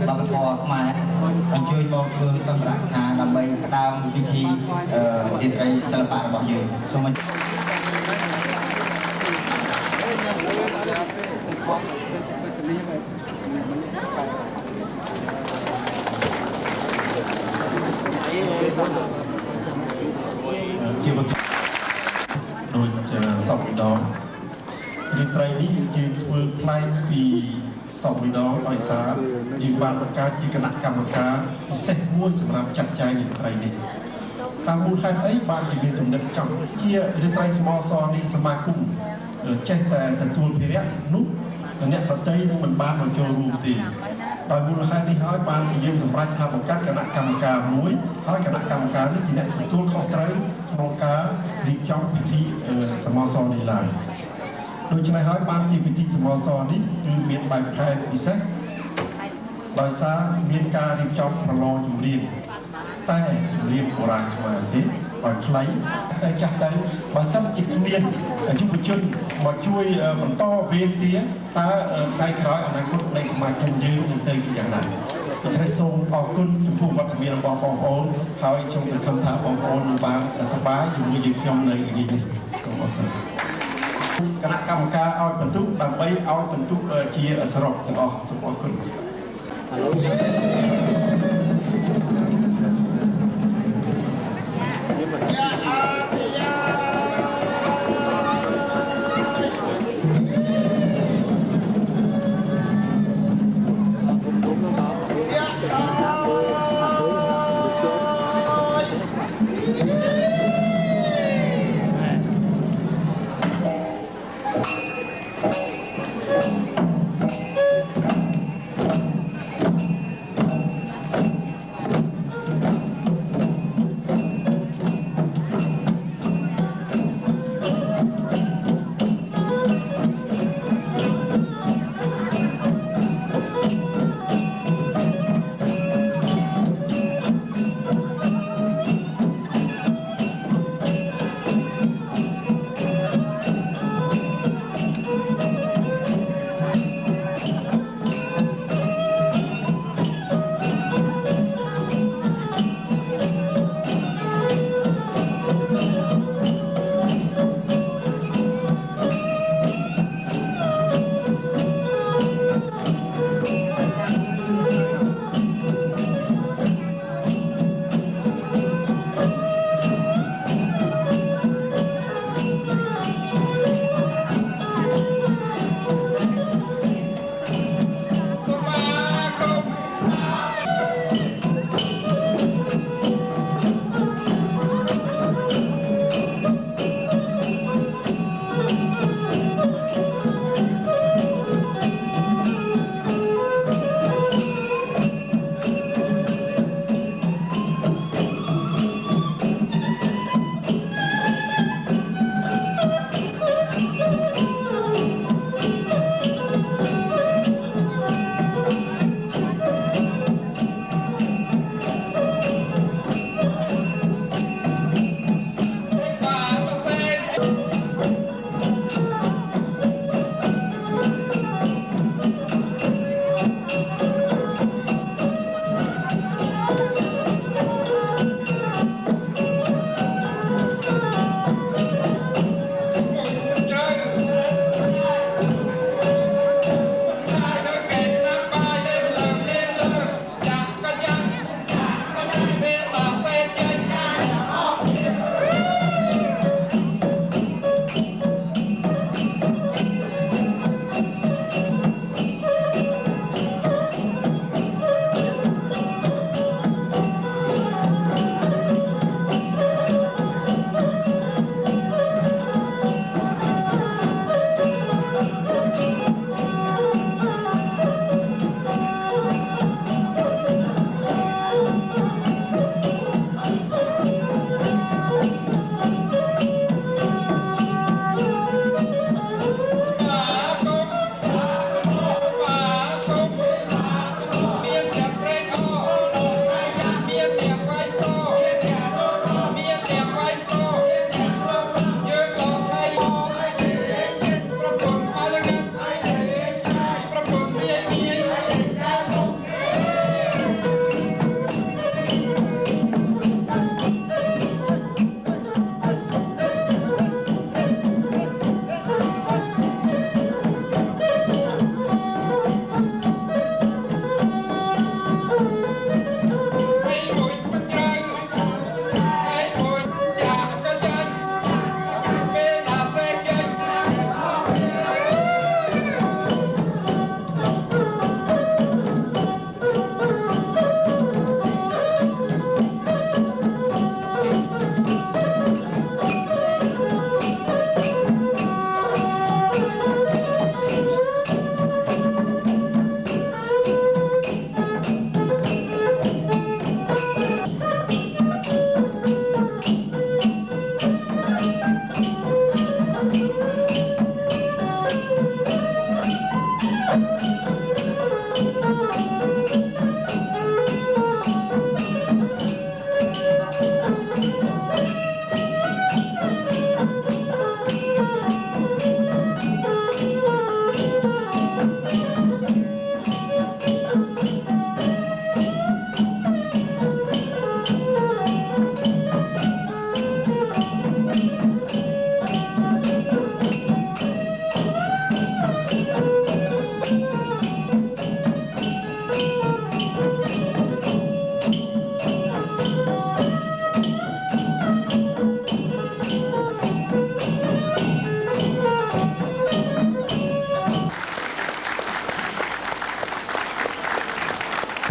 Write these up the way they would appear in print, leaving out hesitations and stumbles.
บางพอมาอันช่วยมองคือสำหรับงานเราไปกระดามพิธีเด็ดไรศิลปะរបស់យើងសូមជាបន្តដូចសពដងរាត្រីនេះយើងធ្វើផ្លែពីសពដងដោយសារយើងបានបង្កើតជាគណៈកម្មការពិសេសមួយសម្រាប់ចាត់ចែងរាត្រីនេះតាមមូលហេតុអីបានជាមានទំនិញចង់ជារាត្រីស្មោសនេះសមាគមចេះតែទទួលភារៈនោះអ្នកប្រតិនឹងមិនបានមកចូលរួមទេដោយមូលហេតុនេះហើយបានជាយើងសម្រេចថាបង្កើតគណៈកម្មការមួយហើយគណៈកម្មការនេះជាអ្នកទទួលខុសត្រូវក្នុងការរៀបចំពិធីសមោសនេះឡើងដូច្នេះហើយបានជាពិធីសមោសនេះគឺមានបែបផែនពិសេសដោយសារមានការរៀបចំប្រឡងជំនាញតែជំនាញបុរាណខ្មែរទេឲ្យខ្លីតែចាស់ទៅបើសិនជាគ្មានយុវជនមកជួយបន្តវេនទាតើថ្ងៃក្រោយអនាគតនៃសមាគមយើងនឹងទៅជាយ៉ាងណាដូច្នេះសូមអរគុណចំពោះវត្តមានរបស់បងប្អូនហើយសូមសង្ឃឹមថាបងប្អូននឹងបានសប្បាយជាមួយយើងខ្ញុំនៅថ្ងៃនេះសូមអរគុណគណៈកម្មការឲ្យបន្ទុកដើម្បីឲ្យបន្ទុកជាសរុបទាំងអស់សូមអរគុណ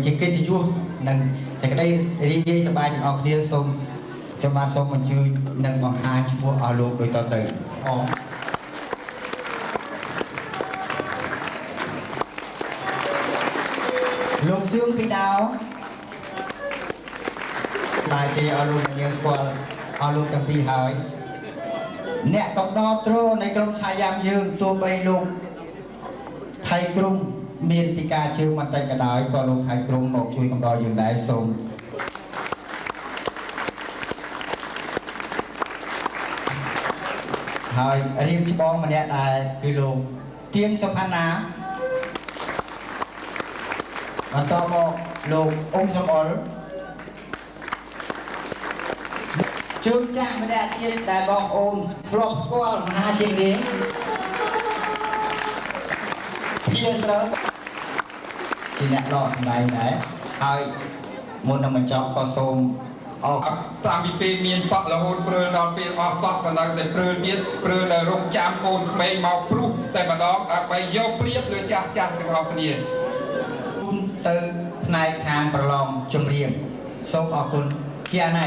ជាកិត្តិយសនិងសេចក្តីរីករាយសប្បាយទាំងអស់គ្នាសូមខ្ញុំបាទសូមអញ្ជើញនិងបង្ហាញឈ្មោះអស់លោកដូចតទៅលោកសឿងពីដោបាយគេអស់លោកយើងស្គាល់អស់លោកទាំងពីរហើយអ្នកកំណត់ត្រនៃក្រុមឆាយាមយើងទោះបីលោកថៃក្រុមមានពីការជើងបន្តិចក៏ដោយក៏លោកថៃក្រុមមកជួយកំដរយើងដែរសូមហើយរៀបច្បងម្នាក់ដែរគឺលោកទៀងសុផាណាបន្តមកលោកអ៊ុំសំអល់ជើងចាស់ម្នាក់ទៀតដែលបងប្អូនធ្លាប់ស្គាល់មហាជាងនេះភាស្រើជាអ្នកដកសម្ដែងដែរហើយមុននឹងបញ្ចប់ក៏សូមអរតាមពីពេលមានសក់រហូតព្រើលដល់ពេលអស់សក់ក៏នៅតែព្រើលទៀតព្រើលតែរងចាំកូនក្មេងមកព្រុសតែម្ដងដើម្បីយកព្រៀបលើចាស់ទាំងអស់គ្នាទៅផ្នែកខាងប្រឡងចម្រៀងសូមអរគុណជាណែ